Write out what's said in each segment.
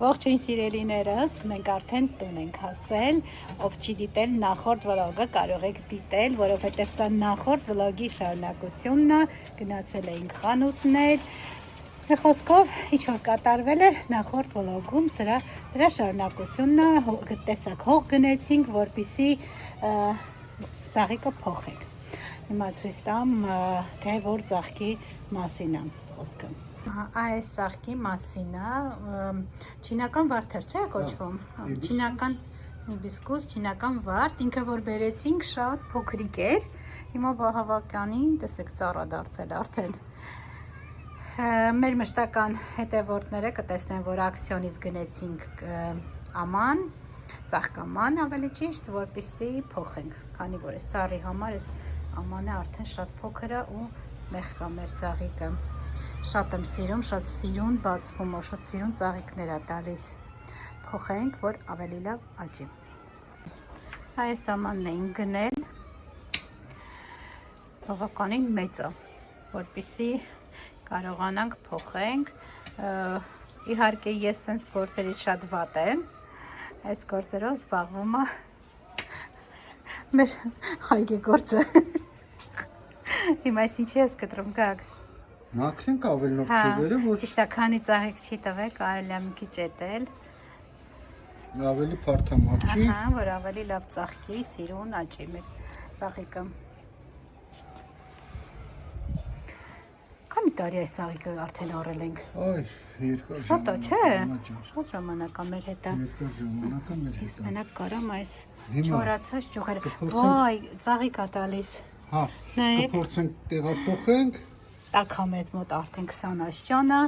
Ողջույն սիրելիներս, մենք արդեն տուն ենք հասել, ով չի դիտել նախորդ վլոգը կարող եք դիտել, որովհետև սա նախորդ վլոգի շարունակությունն է, գնացել էինք խանութներ, մի խոսքով ինչ-որ կատարվել էր նախորդ վլոգում, դրա շարունակությունն է, տեսակ հող գնեցինք, որպեսզի ծաղիկը փոխենք, հիմա ցույց տամ, թե որ ծաղկի մասին է խոսքը։ Այս ծաղկի մասին է, չինական վարդեր չէ կոչվում, չինական հիբիսկուս, չինական վարդ, ինքը որ բերեցինք շատ փոքրիկ էր, հիմա բահավականին տեսեք ծառա դարձել արդեն։ Մեր մշտական հետևորդները կտեսնեն, որ ակցիոնից գնեցինք աման, ծաղկաման ավելի ճիշտ, որպեսզի փոխենք, քանի որ այս ծառի համար այս ամանը արդեն շատ փոքր է ու մեղք է մեր ծաղիկը։ Շատ եմ սիրում, շատ սիրուն բացվում, շատ սիրուն ծաղիկներ է տալիս։ Փոխենք, որ ավելի լավ աճի։ Այս ամանն էին գնել, բավականին մեծ է, որպեսզի կարողանանք փոխենք։ Իհարկե ես սենց գործերից շատ վատ եմ, այս գործերով զբաղվում է մեր այգեգործը։ Հիմա այս ինչի ես կտրում գակ։ Մաքրենք ավելնով ճյուղերը, որ ճիշտ է, քանի ծաղիկ չի տվել, կարելի է մի քիչ էտել։ Ավելի փարթամաչի։ Որ ավելի լավ ծաղկի, սիրուն աճի մեր ծաղիկը։ Քանի տարի այս ծաղիկը արդեն առել ենք։ Այ, երկար ժամանակ։ Շատ է, չէ՞։ Շատ ժամանակ է մեր հետ։ Երկար ժամանակ է մեր հետ։ Մենակ կարամ այս չորացած ճյուղերը։ Վայ, ծաղիկ է տալիս։ Հա, կփորձենք տեղափոխենք։ Տակամետ մոտ արդեն 20 աշճանը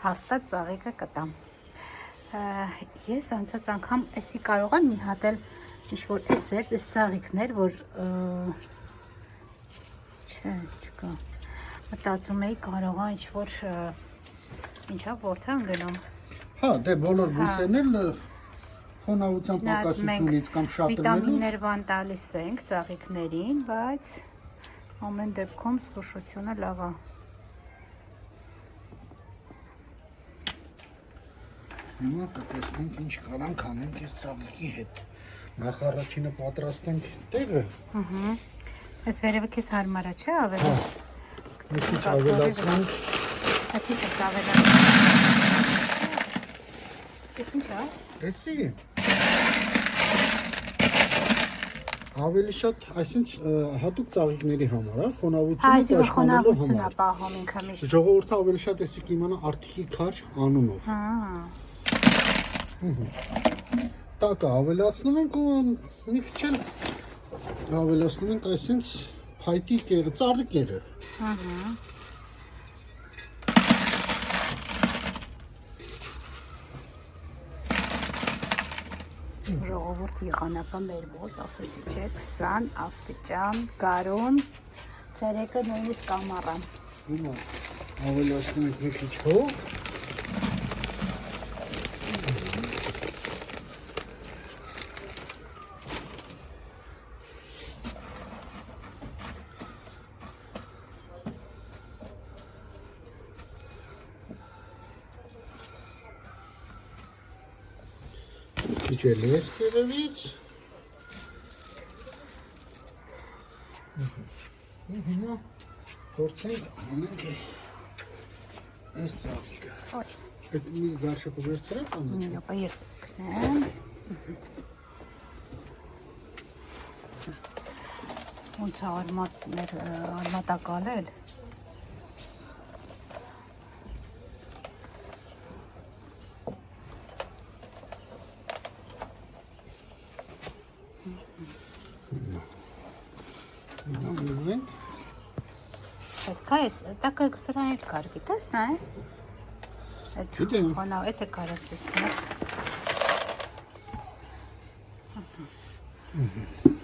հաստատ ծաղիկը կտամ։ Ես անցած անգամ էսի կարող եմ մի հատ էլ ինչ-որ այս ծաղիկներ, որ չկա, մտածում էի կարող է ինչ-որ ինչա որդը անգնում։ Հա, դե բոլոր բույսերն էլ խոնավության պակասությունից կամ շատերից վիտամիններ բան տալիս ենք ծաղիկներին, բայց ամեն դեպքում զգուշությունը լավ է։ Հիմա կտեսնենք ինչ կարանք անենք այս ծաղիկի հետ։ Նախ առաջինը պատրաստենք տեղը։ Այս վերևը քեզ հարմար է, չէ՞ ավելի։ Մի քիչ ավելացնենք։ Այսինքն ավելացնենք։ Ինչ է։ Էսի։ Ավելի շատ, այսինքն հատուկ ծաղիկների համար, հա, խոնավությունը խոնավություն է պահում ինքը միշտ։ Ժողովուրդը ավելի շատ էսի կիմանա արտիքի քաջ անունով։ Տակը ավելացնում ենք ու մի քիչ էլ ավելացնում ենք այսինքն փայտի կեղև, ծառի կեղև։ Ժողովուրդ եղանակը մեր մոտ, ասեցի չէ, 20 աստիճան, գարուն, ցերեկը նույնիսկ ամառան։ Հիմա ավելացնում ենք մի քիչ հող։ Քիչ էլ ես կերևից։ Հիմա փորձենք անենք այս ծաղիկը։ Այդ մի գարշակը վերցրեք անաչ։ Ապա ես կնեմ։ Ոնց է արմատակալել։ Պետքա ես, տակը սրա հետ կար, գիտես, նա է։ Գիտեմ։ Խոնավ, էդ է կարաս տեսնես։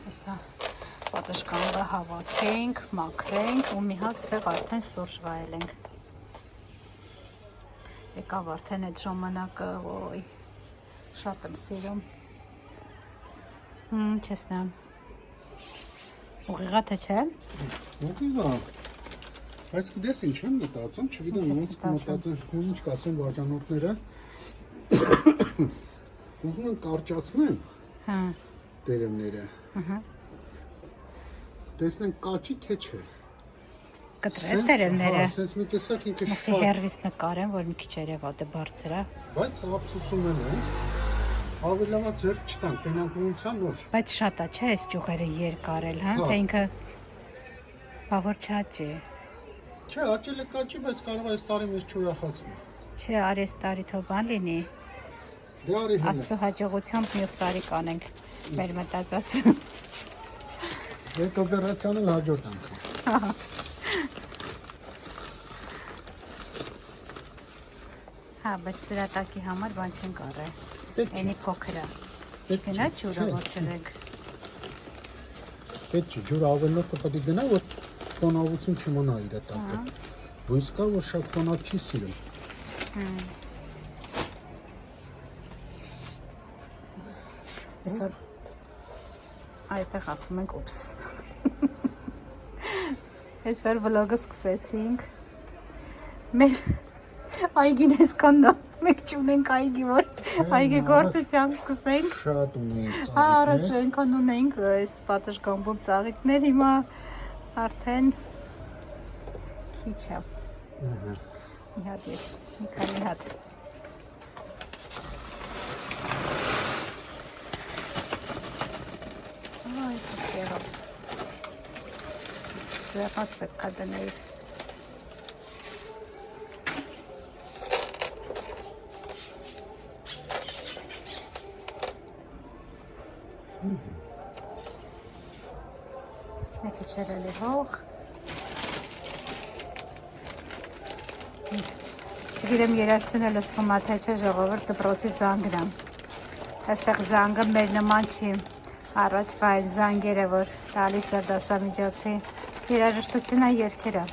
Հեսա, պատշկանգը հավաքենք, մաքրենք ու մի հատ ստեղ արդեն սուրճ վայելենք։ Եկավ արդեն այդ ժամանակը, ոյ, շատ եմ սիրում։ Չես նամ։ Ուղիղա թե չէ։ Ուղիղա։ Բայց գիտես ինչ եմ մտածում, չգիտեմ ոնց կմտածեն, ինչ կասեն վաճառորդները, ուզում են կարճացնեն Հա։ տերևները։ Ահա։ Տեսնեն կաճի թե չէ։ Կտրես տերևները։ Սենց մի տեսակ ինքը Մասի շատ, հերվից նկարեմ, որ մի քիչ երևա դե բարձր է։ բայց ափսոսում են։ Ավելի լավ ձեր չտանք, տենանք ունեցան նոր։ Բայց շատ է, չէ, այս ճյուղերը երկարել, հա, Հա։ թե ինքը բավոր չաճի։ Չէ, աճել է կաճի, բայց կարող է այս տարի մեզ չուրախացնի։ Չէ, արես տարի թող բան լինի։ Դե արի հենց։ Աստծո հաջողությամբ մյուս տարի կանենք մեր մտածած։ Դե կոպերացիան էլ հաջորդ անգամ։ Հա, բայց սրատակի համար բան չեն կարել։ Պետք Էնի փոքր է։ Չգնա ջուրը որ ծրեք։ Պետք չի, ջուրը ավելով կպետք է գնա, որ ֆոնավություն չմնա իր տակը։ Ույս կա, որ շատ ֆոնավ չի սիրում։ Այսօր այդտեղ ասում ենք ուպս։ Այսօր վլոգը սկսեցինք։ Մեր այգին այսքան նա մենք չունենք այգի, որ այգի գործությամբ սկսենք։ Շատ ունենք Հա, առաջ այնքան ունենք այս պատշգամբում ծաղիկներ, հիմա արդեն քիչ է։ Մի հատ ես, մի քանի հատ։ Այ, քիչերով։ Ձեռնաց պետք է դնել։ Մի քիչ էլ հող։ Չգիտեմ երաժշտությունը լսվում է թե չէ, ժողովուրդ դպրոցի զանգն է։ Այստեղ զանգը մեր նման չի։ Առաջվա այդ զանգերը, որ տալիս է դասամիջոցի երաժշտությունը երգերը։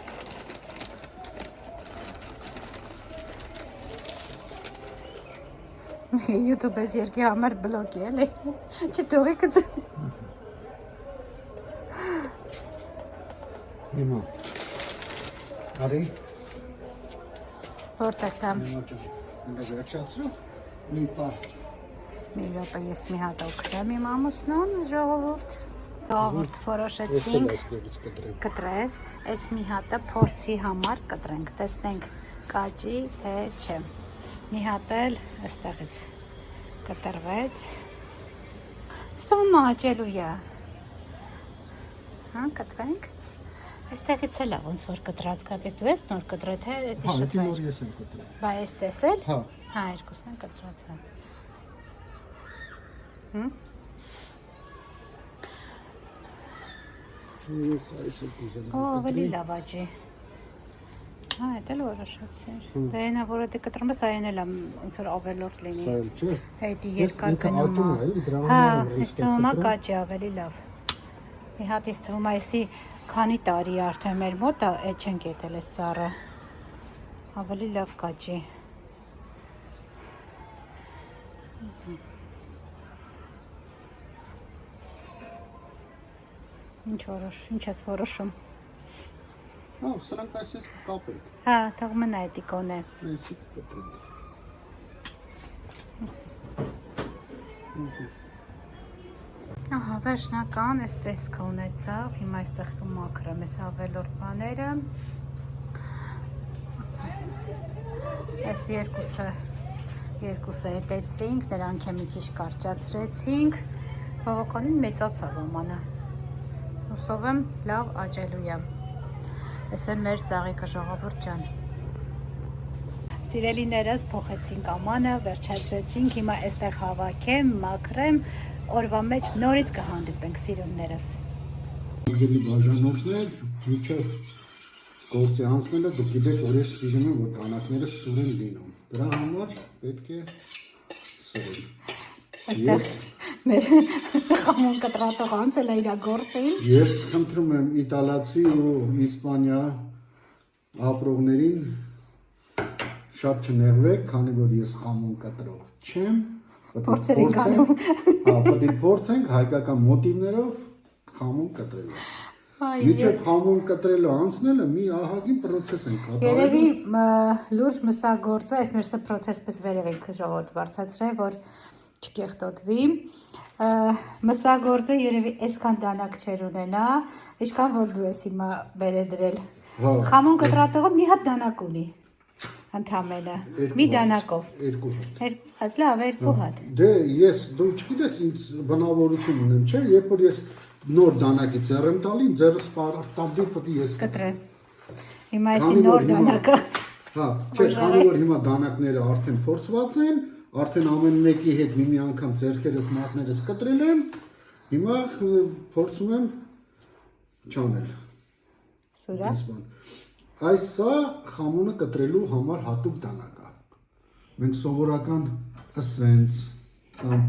YouTube-ից երկի համար բլոկի էլի։ Չթողի կծը։ Հիմա։ Արի։ Որտեղ կամ Ինձ վերջացրու։ Մի պար։ մի րոպե ես մի հատ օգրեմ իմ ամուսնուն ժողովուրդ։ Ժողովուրդ որոշեցինք Այստեղից կտրեմ։ կտրես, այս մի հատը փորձի համար կտրենք, տեսնենք կաճի թե չէ։ Մի հատ էլ այստեղից կտրվեց։ Ստում աճելու է։ Հա, կտրենք։ Այստեղից էլ է ոնց որ կտրած կապես դու ես նոր կտրել թե Հա, դա դա շատ նոր ես եմ կտրել։ Բա էս էլ։ Հա։ Հա, երկուսն են կտրած հա։ Հմ։ Ես այսօր կուզենա։ Ո, ավելի լավ աճի։ Հա, դա էլ որոշացիր։ Դա այնա որ դե կտրում ես այն էլ ոնց որ ավելորդ լինի։ Սա էլ չէ։ Հետի երկար ինքը գնում աճում է, է։ էլի, դրա Հա, համար եմ ինձ թվում է կաճի ավելի լավ։ Մի հատ ինձ թվում է այսի քանի տարի արդեն մեր մոտ է, այդ չենք եկել այս ծառը։ Ավելի լավ կաճի։ Ինչ ես որոշում։ Հա, սրանք այսպես կապենք։ Հա, թող մնա այդ իկոնը։ Այսի կտրենք։ Ահա, վերջնական այս տեսքը ունեցավ, հիմա այստեղ կմաքրեմ այս ավելորդ բաները։ Այս երկուսը հետեցինք, նրանք է մի քիչ կարճացրեցինք, բավականին մեծացավ ամանը։ Հուսով եմ լավ աճելու է։ Այս է մեր ծաղիկը ժողովուրդ ջան։ Սիրելիներս փոխեցինք ամանը, վերջացրեցինք, հիմա այստեղ հավաքեմ, մաքրեմ, օրվա մեջ նորից կհանդիպենք սիրուններս։ Ուրգելի բաժանորդներ, միջև գործի անցնելը դուք գիտեք, որ ես սիրում եմ, որ տանակները սուր են լինում։ Դրա համար պետք է սրել։ Այստեղ մեր խամուն կտրատող անցել է իր գործին։ Ես խնդրում եմ իտալացի ու իսպանիա ապրողներին շատ չնեղվեք, քանի որ ես խամուն կտրող չեմ։ Փորձեր ենք անում։ Հա, պետք է փորձենք հայկական մոտիվներով խամուն կտրել։ Միջև խամուն կտրելը անցնելը մի ահագին process են կատարել։ Երևի լուրջ մսագործը, այս մերսը process պես վերև ենք ժողովուրդ բարձրացրել, որ չկեղտոտվի։ Մսագործը երևի այսքան դանակ չեր ունենա, ինչքան որ դու ես հիմա բերեդրել։ Խամուն կտրատողը մի հատ դանակ ունի։ Ընդամենը մի դանակով 2 հատ։ 2 հատ, լավ, 2 հատ։ Դե ես դու չգիտես ինձ բնավորություն ունեմ, չէ՞, երբ որ ես նոր դանակի ձեռ եմ տալի, ձեռս պարտադիր պետք է ես կտրեմ։ Հիմա էսի նոր դանակը։ Հա, չէ, քանի որ հիմա դանակները արդեն փորձված են, արդեն ամեն մեկի հետ մի անգամ ձեռքերս մատներս կտրել եմ, հիմա փորձում եմ չանել։ Սուրա։ Այսա խամունը կտրելու համար հատուկ դանակ է։ Մենք սովորական ասենց կամ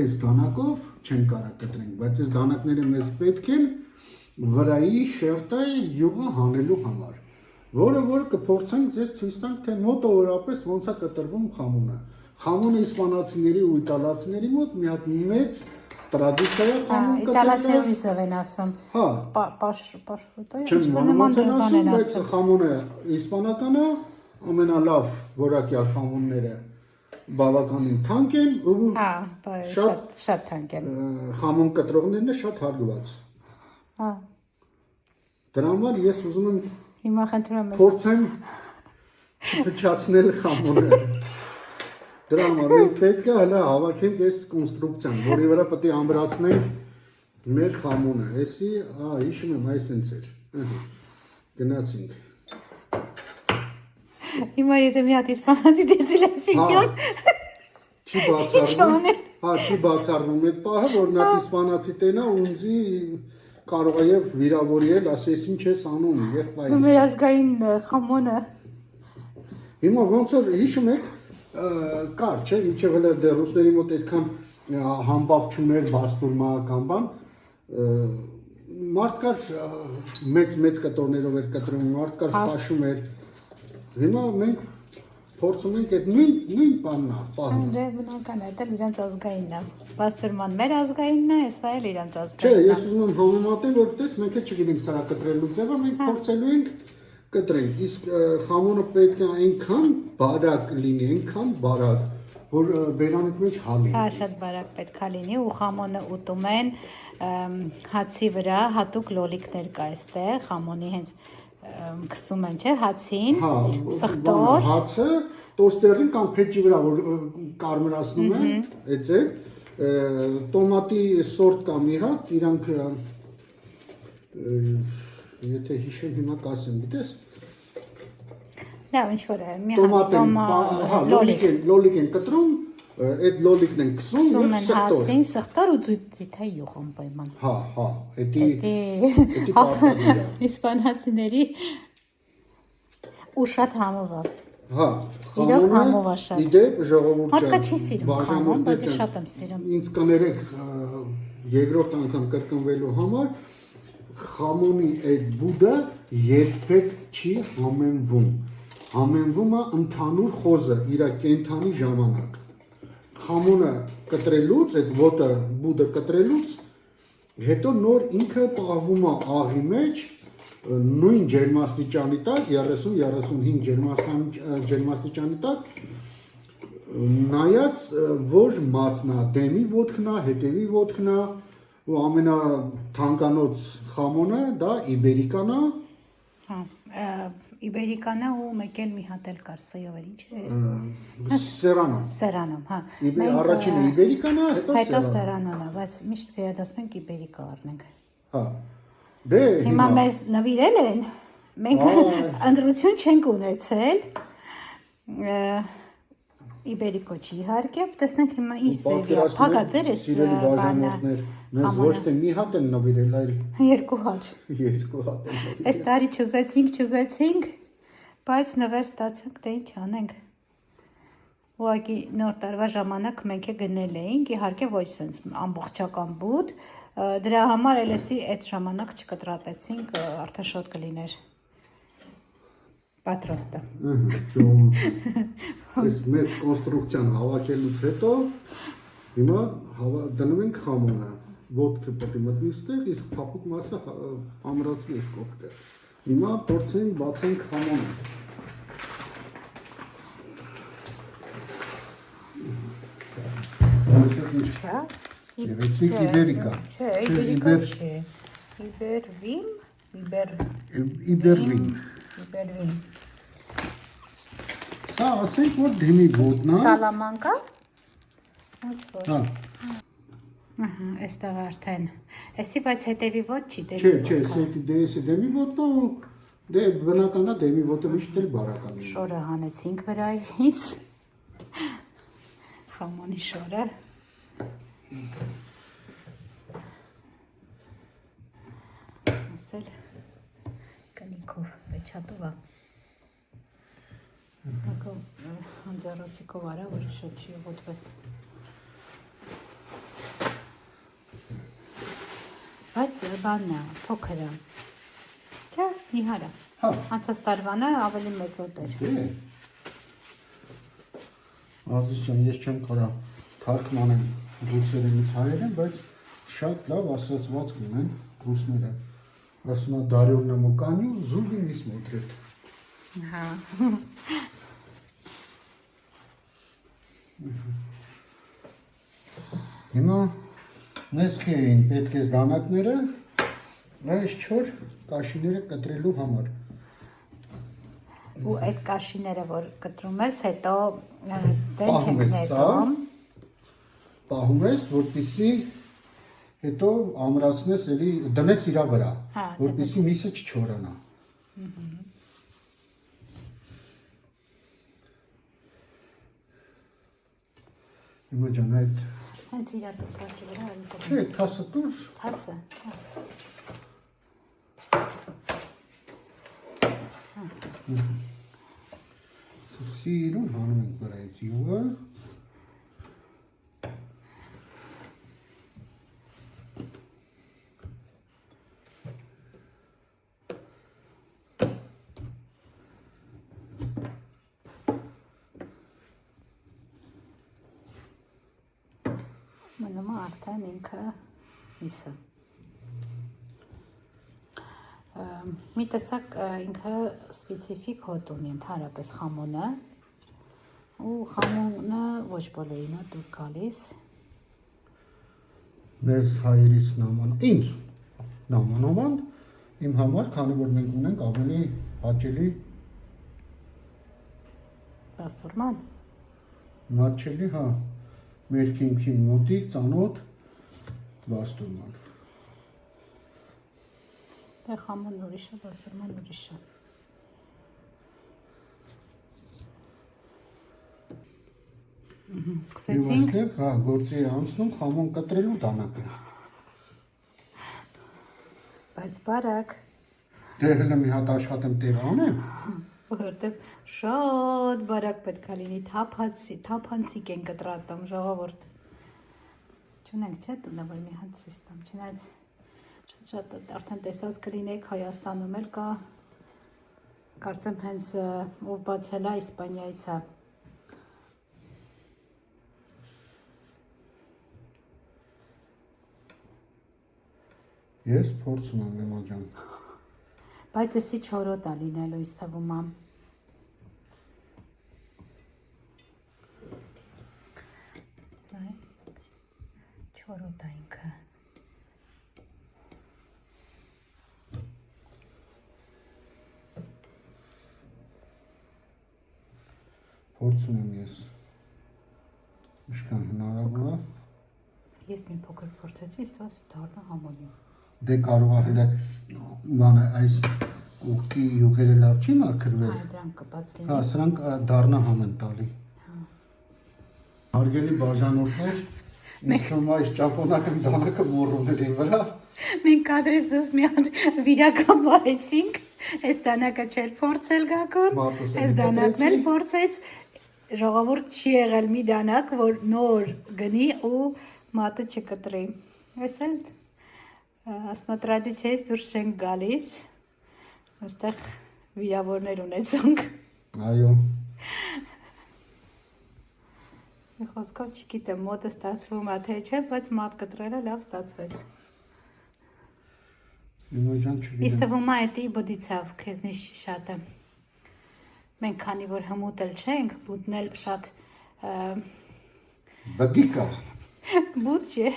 այս դանակով չեն կարող կտրենք, բայց այս դանակները մեզ պետք են վրայի շերտայի յուղը հանելու համար, որը կփորձենք ձեզ ցույց տանք, թե մոտավորապես ոնց է կտրվում խամունը։ Խամունը իսպանացիների ու իտալացիների մոտ մի հատ մեծ տրադիցիա է խամուն կտրելը։ Իտալացիներով իսով են ասում։ Հա։ Պաշուտո, Չեմ ոնց են ասում, բայց խամունը իսպանականը ամենալավ որակյալ խամունները բավականին թանկ են ու հա, շատ թանկ են։ Խամուն կտրողներն է շատ հարգված։ Հա։ Դրա համար ես ուզում եմ Հիմա խնդրում եմ փորձեմ չփչացնել խամունը։ Դրա համար մենք պետք է հələ հավաքենք այս կոնստրուկցիան, որի վրա պետք է ամրացնենք մեր խամունը։ Էսի, հիշում եմ, այսինց էր։ Գնացինք։ Հիմա եթե մի հատ իսպանացի դեսիլ ես իդյոտ։ Չի բացառվում։ Հա, չի բացառվում այդ պահը, որ նա իսպանացի տենա ունձի կարող է եւ վիրավորել, ասես ինչ ես անում, եղբայր։ Մեր ազգային խամոնը։ Հիմա ոնց որ հիշում եք, կար, չէ, միջև հələ դեռ ռուսների մոտ այդքան համբավ չուներ բաստուրմա կամ բան, մարդ կար մեծ կտորներով էր կտրում, մարդ կար խաշում էր։ Հիմա մենք փորձում ենք այդ նույն բանն է, պահում։ Դե բնական է, դա իրանց ազգայինն է։ Բաստուրման մեր ազգայինն է, սա էլ իրանց Չէ, ազգայինն է։ ես ուզում եմ համեմատել, որովհետեւ մենք էլ չգիտենք սրա կտրելու ձևը, մենք փորձելու ենք կտրենք, իսկ խամոնը պետք է այնքան բարակ լինի, այնքան բարակ, որ բերանիք մեջ հալի։ Հա, շատ բարակ պետք է լինի ու խամոնը ուտում են հացի վրա, հատուկ լոլիկներ կա այստեղ, խամոնի հենց քսում են, չէ, հացին, սխտոր։ Հացը տոստերին կամ փեճի վրա որ կարմրացնում են, այդ է, տոմատի սորտ կա մի հատ, իրանք եթե հիշեմ հիմա կասեմ, գիտես։ Լավ, ինչ որ է, մի հատ լոլիկ են կտրում, այդ լոլիկն են քսում քսում եւ են սխտոր։ հացին, սխտոր ու ձիթա յուղում պայման։ Հա, Էդի իսպանացիների ու շատ համով է։ Հա, Իրոք համով է շատ։ Իդեպ ժողովուրդ Մարդկա չի սիրում խամոն, բայց շատ եմ սիրում։ Ինձ կներեք երկրորդ անգամ կրկնվելու համար խամոնի այդ բուդը երբեք չի համեմվում։ Համեմվում է ընդհանուր խոզը իր կենթանի ժամանակ։ Խամոնը կտրելուց, այդ բուդը կտրելուց, հետո նոր ինքը պահվում է աղի մեջ, նույն ջերմաստիճանի տակ, 30-35 ջերմաստիճանի տակ, նայած որ մասն է, դեմի ոտքն է, հետևի ոտքն է, ու ամենաթանկանոց խամոնը դա իբերիկան է։ Հա, իբերիկանա ու մեկ էլ մի հատ էլ կար սյովեր, ինչ է։ Սերանոմ, հա։ Առաջինը իբերիկան է, հետո սերանոն է, բայց միշտ վերադասում ենք իբերիկա առնենք։ Հա։ Դե հիմա մեզ նվիրել են, մենք ընտրություն չենք ունեցել։ Իբերիկո չի իհարկե, տեսնենք հիմա ինչ սևի է, փակածեր էս բանը։ Մեզ ոչ թե մի հատ են նվիրել, այլ 2 հատ։ 2 հատ են նվիրել։ Այս տարի չուզեցինք, բայց նվեր ստացանք, դե ինչ անենք։ Ուղղակի նոր տարվա ժամանակ մենք գնել էինք, իհարկե ոչ սենց ամբողջական բուդ, դրա համար էլ էսի այդ ժամանակ չկտրատեցինք, արդեն շոտ կլիներ պատրաստը։ Այս մեծ կոնստրուկցիան հավաքելուց հետո հիմա դնում ենք խամոնը։ ոտքը պետք է մտնի ստեղ, իսկ փափուկ մասը ամրացնի այս կողքը։ Հիմա փորձենք բացենք խամոնը։ Չէ։ Գեղեցիկ իբերիկա։ Չէ, իբերիկա չէ։ Իբերվիմ, Իբերվին։ իբերվիմ։ Սա ասենք որ դեմի ոտն է։ Սալամանկա։ Ոնց որ։ Հա։ Ահա, այստեղ արդեն։ Էսի բայց հետևի ոտ չի դեպի։ Չէ, սա դեմի ոտն է, դե բնական է դեմի ոտը միշտ էլ բարական է։ Շորը հանեցինք վրայից։ Խամոնի շորը։ Ասել կնիկով, վեչատով է։ Ակո հանձարոցիկով արա, որ շոտ չի ուղոտվես։ Բայց բանն է, փոքր է։ Չէ, նիհար է։ Հա։ Անցած տարվանը ավելի մեծ օդ էր։ Դե։ Ազիզ ջան, ես չեմ կարա թարգմանել ռուսերենից հայերեն, բայց շատ լավ ասացվածք ունեն ռուսները։ Ասում է Дарья Намуканю зубы не смотрят։ Հա։ Հիմա մեզ խեին պետք է զդանակները այս 4 կաշիները կտրելու համար։ Ու այդ կաշիները, որ կտրում ես, հետո դեն Պահում չենք ես սա։ նետում։ Պահում ես, որպեսզի հետո ամրացնես էլի դնես իրա վրա, Հա, որպեսզի միսը չչորանա։ Հիմա ջան, այդ Հենց իրա տոկարկի վրա այլ դնում։ չէ, թասը դուրս։ Թասը։ Սիրուն հանում ենք վրայից յուղը։ Մնում է արդեն ինքը միսը։ Մի տեսակ ինքը սպեցիֆիկ հոտ ունի ընդհանրապես խամոնը ու խամոնը ոչ բոլորին է դուր գալիս։ Մեզ հայերից նաման, ինձ նամանոման իմ համար, քանի որ մենք ունենք ավելի հաճելի Բաստուրման։ մատչելի, հա, մեր քինքին մոտիկ, ծանոթ բաստուրման։ Դե խամոնն ուրիշ է, բաստուրման ուրիշ է։ Եվ Սկսեցինք։ այստեղ, հա, գործի է անցնում խամոն կտրելու դանակը։ Բայց բարակ, Դե հլը մի հատ աշխատեմ տեղ անեմ, որովհետև շատ բարակ պետք է լինի, թափանցիկ են կտրատում, ժողովուրդ։ Չունենք, չէ՞, տունը, որ մի հատ ցույց տամ, չնայած շատ արդեն տեսած կլինեք, Հայաստանում էլ կա, կարծեմ հենց ով բացել է Իսպանիայից է։ ես փորձում եմ եմա ջան։ Բայց էսի չորոտ է լինելու, ինձ թվում է։ Չորոտ է ինքը։ Փորձում եմ ես։ Ինչքան հնարավոր է։ Ես մի փոքր փորձեցի, ստաս դառնա համոնի։ Դե կարող է հլը բանը այս ուղտի յուղերը լավ չի մաքրվել։ Այ դրանք կպած լինի։ Հա, սրանք դառնա համ են տալի։ Հարգելի բաժանորդներ, ինձ թվում է այս ճապոնական դանակը մոռուների վրա։ Մենք կադրից դուրս մի հատ վիրական բարեցինք, այս դանակը չէր փորձել գակոն, Մատուցել այս դանակն էլ կտրեցի։ փորձեց, ժողովուրդ չի եղել մի դանակ, որ նոր գնի ու մատը չկտրի։ Այս էլ ասմա տրադիցիայից դուրս չենք գալիս, այստեղ վիրավորներ ունեցանք։ Այո։ Խոսքով չգիտեմ, մոտը ստացվում է թե չէ, բայց մատ կտրելը լավ ստացվեց։ Իմոջան չգիտեմ։ Իսկ թվում է էդի բդիցավ, քեզնից շատը։ Մենք քանի որ հմուտ էլ չենք, բուտն էլ շատ Բդիկա։ բուտ չէ։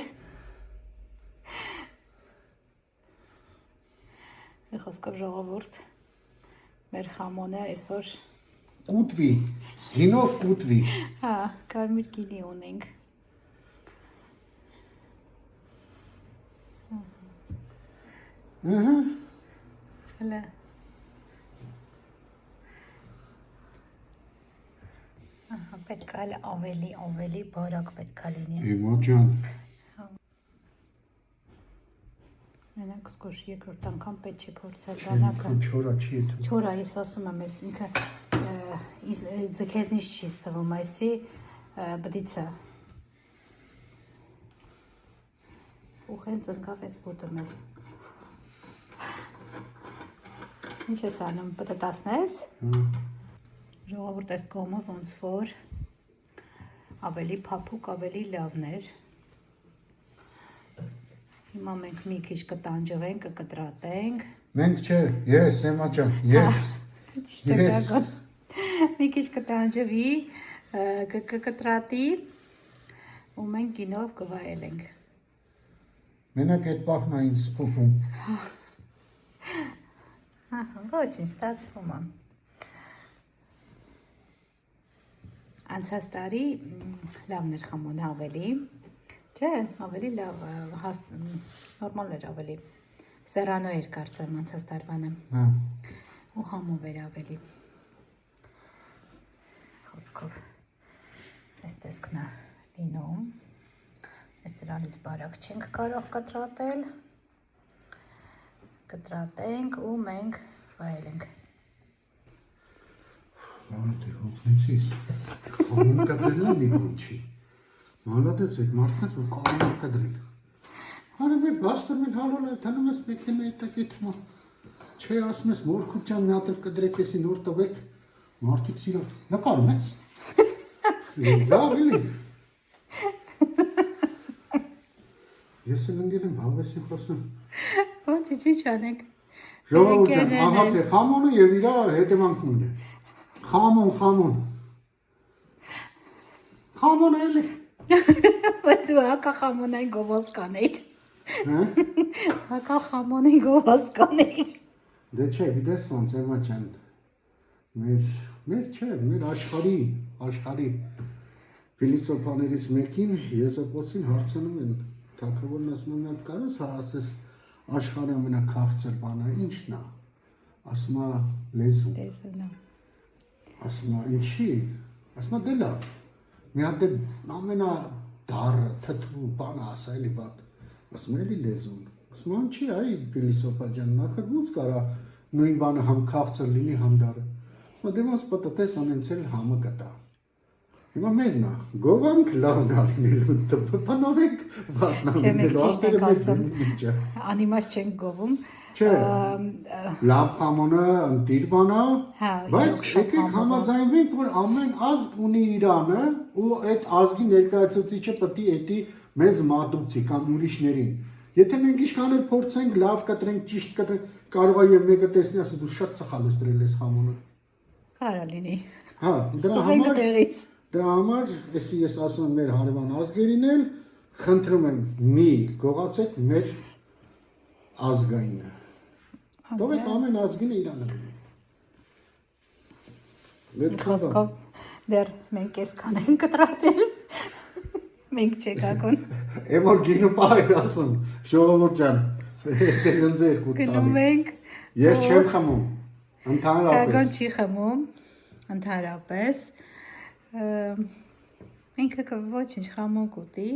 Խոսքով ժողովուրդ, մեր խամոնը այսօր Կուտվի, գինով կուտվի։ հա, կարմիր գինի ունենք։ Ահա։ Հələ Ահա, պետք է ավելի բարակ պետք է լինի։ Իմոջան։ Մենակ սկոշ երկրորդ անգամ պետք չի փորձել բանակը։ Չորա չի եթում։ Չորա, ես ասում եմ, ես ինքը ձգետնից չի ստվում, այսի բդիցը։ Ու հենց ընկավ ես բուտը մեզ։ Ինչ ես անում, պտտասնես։ Ժողովուրդ այս կողմը ոնց որ ավելի փափուկ, ավելի լավներ։ Հիմա մենք մի քիչ կտանջվենք, կկտրատենք։ Մենք չէ, ես, Էմաջան, ես։ Շտկական։ Մի քիչ կտանջվի, կկտրատի ու մենք գինով կվայելենք։ Մենակ այդ պահն է ինձ սփոփում։ Ահա, ոչինչ ստացվում է։ Անցած տարի լավն էր խմոնը ավելի, չէ, ավելի լավ, նորմալ էր ավելի, սերանո էր կարծեմ անցած տարվանը, ու համով էր ավելի, խոսքով, այս տեսքն է լինում, այս դրանից բարակ չենք կարող կտրատել, կտրատենք ու մենք վայելենք։ Ահա հոգնեցիս, խամուն կտրելն է մի բան չի, մալադեց այդ մարդնեց, որ կողմում կտրել։ Հարը մեր բաստր մեն հալոլ է, թանում ես մեքենը էտակ եթմա, չէ ասում ես մորքուտյան մի հատ էլ կտրեք եսի նոր տվեք, մարդիկ սիրով, նկարում ես։ Լավ էլի։ Ես էլ ընգել եմ, հավեսին խոսում։ Ոչ, ինչ անենք։ Ժողովուրդ ջան, ահա թե խամոնը եւ իրա հետևանքն ունի։ Խամոն։ Խամոն էլի։ Բայց հակա խամոնային գովոզ կանեիր։ Հա։ Հակա խամոնային գովոզ կանեիր։ Դե չէ, գիտես ոնց Էմա ջան։ Մեր չէ, մեր աշխարհի ֆիլիսոփաներից մեկին Եզոպոսին հարցնում են, թագավորն ասում է, կարո՞ս ասես աշխարհի ամենաքաղցր բանը ի՞նչն է։ Ասում է լեզու։ Տեսնա։ Ասում է ինչի։ Ասում է դե լավ։ Մի հատ ամենադառը թթու բանը ասա էլի բան։ Ասում է էլի լեզուն։ Ասում է ինչի, այ ֆիլիսոփա ջան, նախր ոնց կարա նույն բանը համ քաղցր լինի, համ դառը։ Դե ոնց պատտես անենցել համը կտա։ Հիմա մերն է, գովանք լավն ալինելու, տպանովենք վատնանելու, անիմաց չենք գովում, չէ, լավ խամոնը ընտիր բանա, բայց եկեք համաձայնվենք, որ ամեն ազգ ունի իրանը ու այդ ազգի ներկայացուցիչը պետք է էդի մեզ մատուցի կամ ուրիշներին։ Եթե մենք ինչքան էլ փորձենք, լավ կտրենք, ճիշտ կտրենք, կարող է եւ մեկը տեսնի ասի դու շատ սխալ ես դրել ես խամոնը։ Կարա լինի։ Հա, դրա համար, ես ասում եմ մեր հարևան ազգերին էլ, խնդրում եմ մի գողացեք մեր ազգայինը։ Թողեք ամեն ազգինը իրանը լինի։ Խոսքով դեռ մենք այսքան ենք կտրատել, մենք չեք ակոն։ Եմ որ գինու պահեր ասում, ժողովուրդ ջան, գնձ երկու տարի։ Գնում ենք։ Ես չեմ խմում, ընդհանրապես։ Ակոն չի խմում, ընդհանրապես։ Ինքը ոչինչ խամոն կուտի,